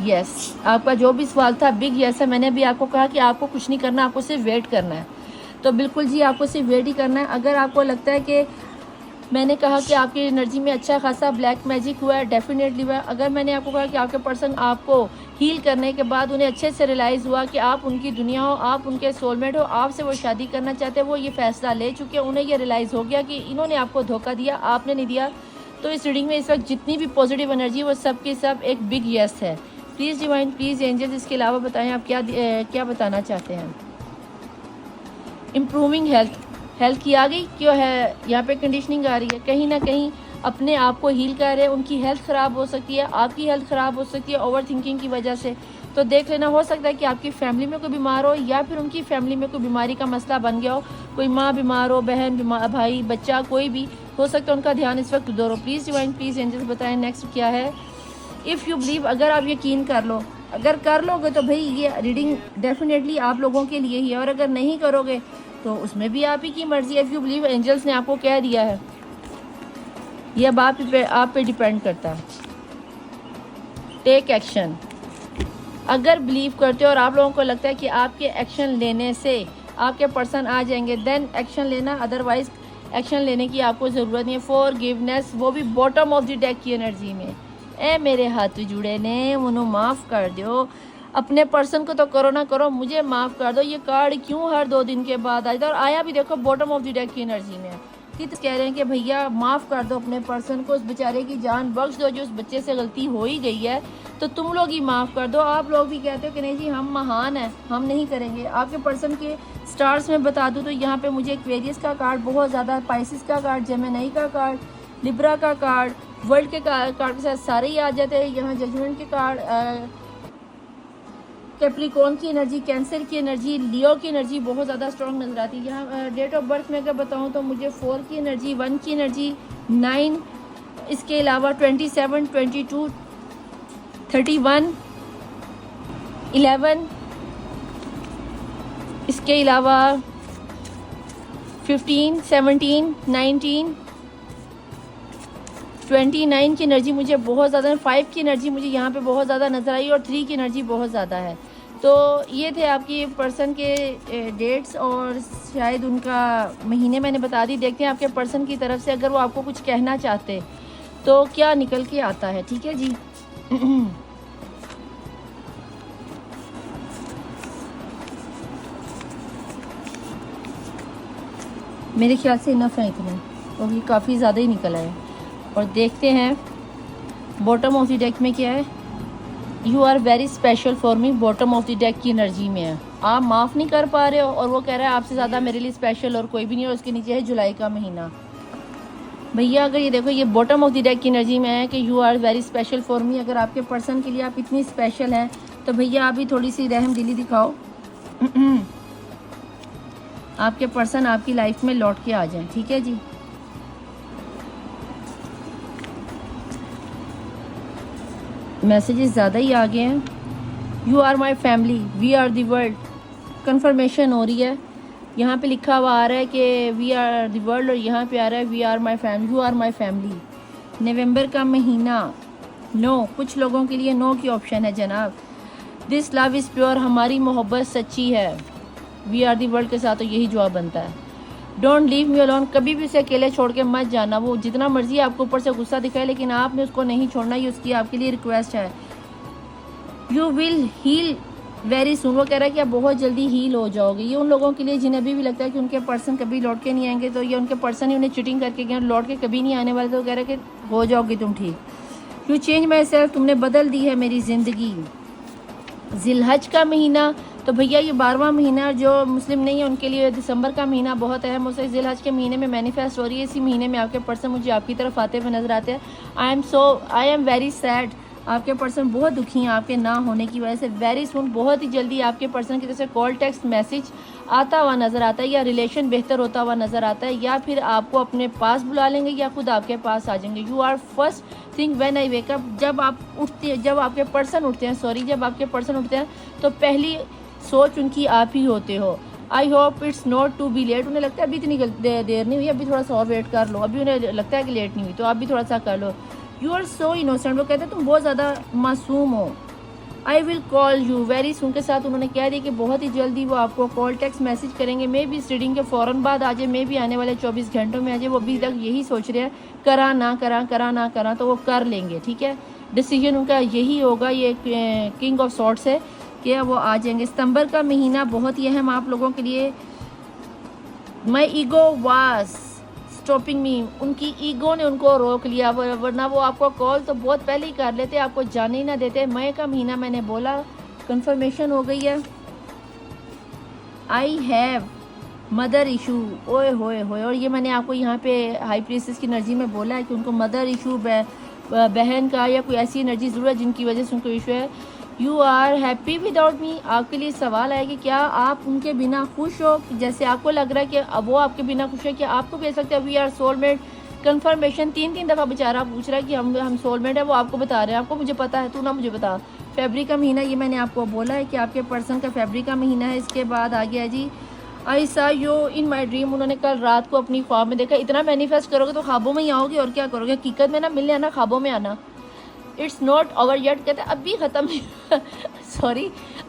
यस, आपका जो भी सवाल था बिग यस है। मैंने भी आपको कहा कि आपको कुछ नहीं करना, आपको सिर्फ वेट करना है। तो बिल्कुल जी, आपको सिर्फ वेट ही करना है। अगर आपको लगता है कि मैंने कहा कि आपकी एनर्जी में अच्छा खासा ब्लैक मैजिक हुआ है, डेफिनेटली हुआ है। अगर मैंने आपको कहा कि आपके पर्सन आपको हील करने के बाद उन्हें अच्छे से रियलाइज़ हुआ कि आप उनकी दुनिया हो, आप उनके सोलमेट हो, आपसे वो शादी करना चाहते हैं, वो ये फ़ैसला ले चुके हैं, उन्हें ये रियलाइज़ हो गया कि इन्होंने आपको धोखा दिया, आपने नहीं दिया, तो इस रीडिंग में इस वक्त जितनी भी पॉजिटिव एनर्जी वो सब की सब एक बिग यस है। प्लीज़ डिवाइन, प्लीज़ एंजल्स, इसके अलावा बताएं आप क्या बताना चाहते हैं। इम्प्रूविंग हेल्थ की आ गई क्यों है, यहाँ पे कंडीशनिंग आ रही है। कहीं ना कहीं अपने आप को हील कर रहे हैं, उनकी हेल्थ ख़राब हो सकती है, आपकी हेल्थ ख़राब हो सकती है ओवर थिंकिंग की वजह से। तो देख लेना, हो सकता है कि आपकी फैमिली में कोई बीमार हो, या फिर उनकी फैमिली में कोई बीमारी का मसला बन गया हो, कोई माँ बीमार हो, बहन बीमार, भाई, बच्चा, कोई भी हो सकता है उनका ध्यान इस वक्त उधर हो। प्लीज़ डिवाइन, प्लीज़ एंजल्स बताएं नेक्स्ट क्या है। इफ़ यू बिलीव, अगर आप यकीन कर लो, अगर कर लोगे तो भाई ये रीडिंग डेफिनेटली आप लोगों के लिए ही है, और अगर नहीं करोगे तो उसमें भी आप ही की मर्जी है। इफ़ यू बिलीव, एंजल्स ने आपको कह दिया है, ये अब आप पे डिपेंड करता है। Take action. अगर बिलीव करते हो और आप लोगों को लगता है कि आपके एक्शन लेने से आपके पर्सन आ जाएंगे, देन एक्शन लेना, अदरवाइज एक्शन लेने की आपको ज़रूरत नहीं है। फॉरगिवनेस, वो भी बॉटम ऑफ द डेक की एनर्जी में। ए मेरे हाथ जुड़े ने, उन्हों माफ़ कर दो, अपने पर्सन को तो करो ना करो, मुझे माफ़ कर दो। ये कार्ड क्यों हर 2 दिन के बाद आ जाता है, और आया भी देखो बॉटम ऑफ द डेक की एनर्जी में। कित कह रहे हैं कि भैया माफ़ कर दो अपने पर्सन को, उस बेचारे की जान बख्श दो, जो उस बच्चे से गलती हो ही गई है, तो तुम लोग ही माफ़ कर दो। आप लोग भी कहते हो कि नहीं जी हम महान हैं, हम नहीं करेंगे। आपके पर्सन के स्टार्स में बता दूँ तो यहाँ पे मुझे एक्वेरियस का कार्ड बहुत ज़्यादा, पाइसिस का कार्ड, जेमिनी का कार्ड, लिब्रा का कार्ड, वर्ल्ड के कार्ड के साथ सारे ही आ जाते हैं। यहाँ जजमेंट के कार्ड, कैप्रिकॉर्न की एनर्जी, कैंसर की एनर्जी, लियो की एनर्जी बहुत ज़्यादा स्ट्रॉन्ग नजर आती है। यहाँ डेट ऑफ बर्थ में अगर बताऊँ तो मुझे 4 की एनर्जी, 1 की एनर्जी, 9, इसके अलावा 27, 22, 31, 11, इसके अलावा 15, 17, 19, 29 की एनर्जी मुझे बहुत ज़्यादा, 5 की एनर्जी मुझे यहाँ पे बहुत ज़्यादा नज़र आई, और 3 की एनर्जी बहुत ज़्यादा है। तो ये थे आपकी पर्सन के डेट्स, और शायद उनका महीने मैंने बता दी। देखते हैं आपके पर्सन की तरफ से अगर वो आपको कुछ कहना चाहते तो क्या निकल के आता है। ठीक है जी। मेरे ख्याल से इनफ है इतना, क्योंकि काफ़ी ज़्यादा ही निकला है। और देखते हैं बॉटम ऑफ द डेक में क्या है। You are very special for me, bottom of the deck की एनर्जी में है। आप माफ़ नहीं कर पा रहे हो, और वो कह रहा है आपसे ज़्यादा मेरे लिए स्पेशल और कोई भी नहीं। और उसके नीचे है जुलाई का महीना। भैया अगर ये देखो, ये बॉटम ऑफ द डेक की एनर्जी में है कि you are very special for me. अगर आपके पर्सन के लिए आप इतनी स्पेशल हैं तो भैया आप भी थोड़ी सी रहम दिली दिखाओ। आपके पर्सन आपकी लाइफ में लौट के आ जाएं। ठीक है जी। मैसेजेस ज़्यादा ही आ गए हैं। You are my family, we are the world, confirmation हो रही है। यहाँ पे लिखा हुआ आ रहा है कि वी आर दी वर्ल्ड, और यहाँ पे आ रहा है we are my family, you are my family. नवंबर का महीना, नो, कुछ लोगों के लिए नो की ऑप्शन है जनाब। दिस लव इज़ प्योर, हमारी मोहब्बत सच्ची है। वी आर दी वर्ल्ड के साथ तो यही जवाब बनता है। डोंट लीव मी अलोन, कभी भी उसे अकेले छोड़ के मत जाना। वो जितना मर्जी आपको ऊपर से गुस्सा दिखाए, लेकिन आपने उसको नहीं छोड़ना, ये उसकी आपके लिए रिक्वेस्ट है। You will heal very soon, वो कह रहा है कि आप बहुत जल्दी हील हो जाओगे। ये उन लोगों के लिए जिन्हें अभी भी लगता है कि उनके पर्सन कभी लौट के नहीं आएंगे, तो ये उनके पर्सन ही उन्हें चीटिंग करके गए, लौट के कभी नहीं आने वाले, तो कह रहा है कि हो जाओगी तुम ठीक। यू चेंज माई सेल्फ, तुमने बदल दी है मेरी ज़िंदगी। जिलहज का महीना, तो भैया ये 12वां महीना, जो मुस्लिम नहीं है उनके लिए दिसंबर का महीना बहुत अहम हो सकता है। जिलहज के महीने में मैनिफेस्ट हो रही है, इसी महीने में आपके पर्सन मुझे आपकी तरफ आते हुए नजर आते हैं। आई एम वेरी सैड, आपके पर्सन बहुत दुखी हैं आपके ना होने की वजह से। वेरी सुन, बहुत ही जल्दी आपके पर्सन की तरफ से कॉल, टेक्स्ट मैसेज आता हुआ नज़र आता है, या रिलेशन बेहतर होता हुआ नज़र आता है, या फिर आपको अपने पास बुला लेंगे या खुद आपके पास आ जाएंगे। You are first thing when I wake up, जब आप उठते हैं, जब आपके पर्सन उठते हैं, सॉरी, जब आपके पर्सन उठते हैं तो पहली सोच उनकी आप ही होते हो। I hope it's not to be late, उन्हें लगता है अभी इतनी देर नहीं हुई, अभी थोड़ा सा और वेट कर लो, अभी उन्हें लगता है कि लेट नहीं हुई तो आप भी थोड़ा सा कर लो। यू आर सो इनोसेंट, वो कहते हैं तुम बहुत ज़्यादा मासूम हो। I will call you very soon के साथ उन्होंने कह दिया कि बहुत ही जल्दी वो आपको कॉल, टेक्स्ट मैसेज करेंगे। मे भी इस रीडिंग के फ़ौरन बाद आ जाए, मे भी आने वाले 24 घंटों में आ जाए। वो अभी तक यही सोच रहे हैं, करा ना करा, करा ना करा, तो वो कर लेंगे, ठीक है। डिसीजन उनका यही होगा। ये किंग ऑफ सॉर्ट्स है कि वो आ जाएंगे। सितंबर का महीना बहुत ही अहम आप लोगों के लिए। My ego was stopping me, उनकी ईगो ने उनको रोक लिया, वरना वो आपको कॉल तो बहुत पहले ही कर लेते, आपको जाने ही ना देते। मई का महीना मैंने बोला, कंफर्मेशन हो गई है। आई हैव मदर इशू, ओए होए होए, और ये मैंने आपको यहाँ पे हाई प्रीसेस की एनर्जी में बोला है कि उनको मदर इशू, बहन का या कोई ऐसी एनर्जी ज़रूर है जिनकी वजह से उनको इशू है। You are happy without me, आपके लिए सवाल है कि क्या आप उनके बिना खुश हो। जैसे आपको लग रहा है कि अब वो आपके बिना खुश है, क्या आपको भी ऐसा लगता है वी आर सोलमेट। कन्फर्मेशन 3 दफ़ा बेचारा पूछ रहा है कि हम सोलमेट है, वो आपको बता रहे हैं, आपको मुझे पता है, तू ना मुझे बता। फरवरी का महीना, ये मैंने आपको बोला है कि आपके पर्सन का फरवरी का महीना है। इसके बाद आ गया जी, आई सा यू इन माई ड्रीम, उन्होंने कल रात को अपनी ख्वाब में देखा। इतना मैनिफेस्ट करोगे तो ख्वाबों में ही आओगे, और क्या करोगे, हकीकत में ना मिलने आना, ख्वाबों में आना। इट्स नॉट ओवर येट, कहते हैं अभी ख़त्म नहीं सॉरी,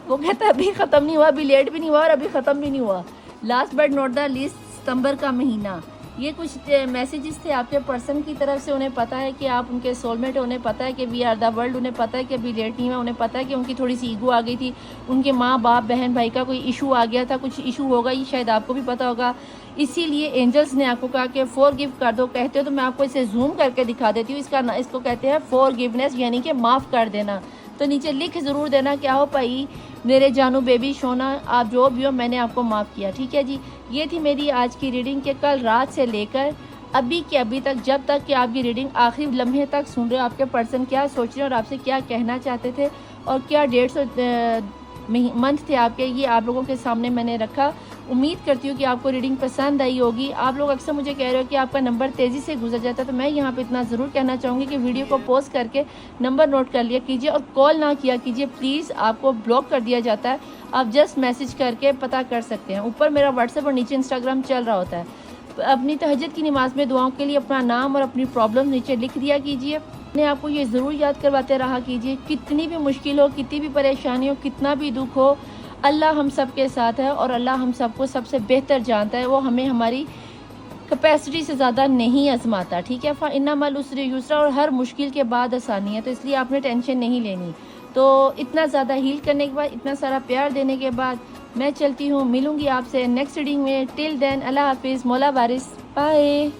वो कहता है अभी ख़त्म नहीं हुआ, अभी लेट भी नहीं हुआ और अभी ख़त्म भी नहीं हुआ। Last but not the least, सितंबर का महीना, ये कुछ मैसेजेस थे आपके पर्सन की तरफ से। उन्हें पता है कि आप उनके सोलमेट, उन्हें पता है कि वी आर द वर्ल्ड, उन्हें पता है कि अभी लेट नहीं हुआ, उन्हें पता है कि उनकी थोड़ी सी ईगो आ गई थी, उनके माँ बाप, बहन भाई का कोई इशू आ गया था, कुछ इशू होगा, ये शायद आपको भी पता होगा। इसीलिए एंजल्स ने आपको कहा कि फॉरगिव कर दो। कहते हो तो मैं आपको इसे जूम करके दिखा देती हूँ। इसको कहते हैं फॉरगिवनेस, यानी कि माफ़ कर देना। तो नीचे लिख ज़रूर देना, क्या हो भाई मेरे जानू बेबी सोना, आप जो भी हो, मैंने आपको माफ़ किया, ठीक है जी। ये थी मेरी आज की रीडिंग के कल रात से लेकर अभी के अभी तक, जब तक कि आप ये रीडिंग आखिरी लम्हे तक सुन रहे हो, आपके पर्सन क्या सोच रहे हैं और आपसे क्या कहना चाहते थे और क्या डेट्स और मंथ थे आपके, ये आप लोगों के सामने मैंने रखा। उम्मीद करती हूँ कि आपको रीडिंग पसंद आई होगी। आप लोग अक्सर मुझे कह रहे हो कि आपका नंबर तेज़ी से गुजर जाता है, तो मैं यहाँ पे इतना ज़रूर कहना चाहूँगी कि वीडियो को पॉज करके नंबर नोट कर लिया कीजिए और कॉल ना किया कीजिए प्लीज़, आपको ब्लॉक कर दिया जाता है। आप जस्ट मैसेज करके पता कर सकते हैं। ऊपर मेरा व्हाट्सएप और नीचे इंस्टाग्राम चल रहा होता है। अपनी तहज्जुद की नमाज में दुआओं के लिए अपना नाम और अपनी प्रॉब्लम नीचे लिख दिया कीजिए। अपने आपको ये ज़रूर याद करवाते रहा कीजिए, कितनी भी मुश्किल हो, कितनी भी परेशानी हो, कितना भी दुख हो, अल्लाह हम सब के साथ है और अल्लाह हम सबको सबसे बेहतर जानता है। वो हमें हमारी कैपेसिटी से ज़्यादा नहीं आजमाता, ठीक है। फ़इन्ना मल उसरि युसरा, और हर मुश्किल के बाद आसानी है, तो इसलिए आपने टेंशन नहीं लेनी। तो इतना ज़्यादा हील करने के बाद, इतना सारा प्यार देने के बाद मैं चलती हूँ, मिलूँगी आपसे नेक्स्ट रीडिंग में। टिल देन अल्लाह हाफिज़, मौला वारिस, बाय।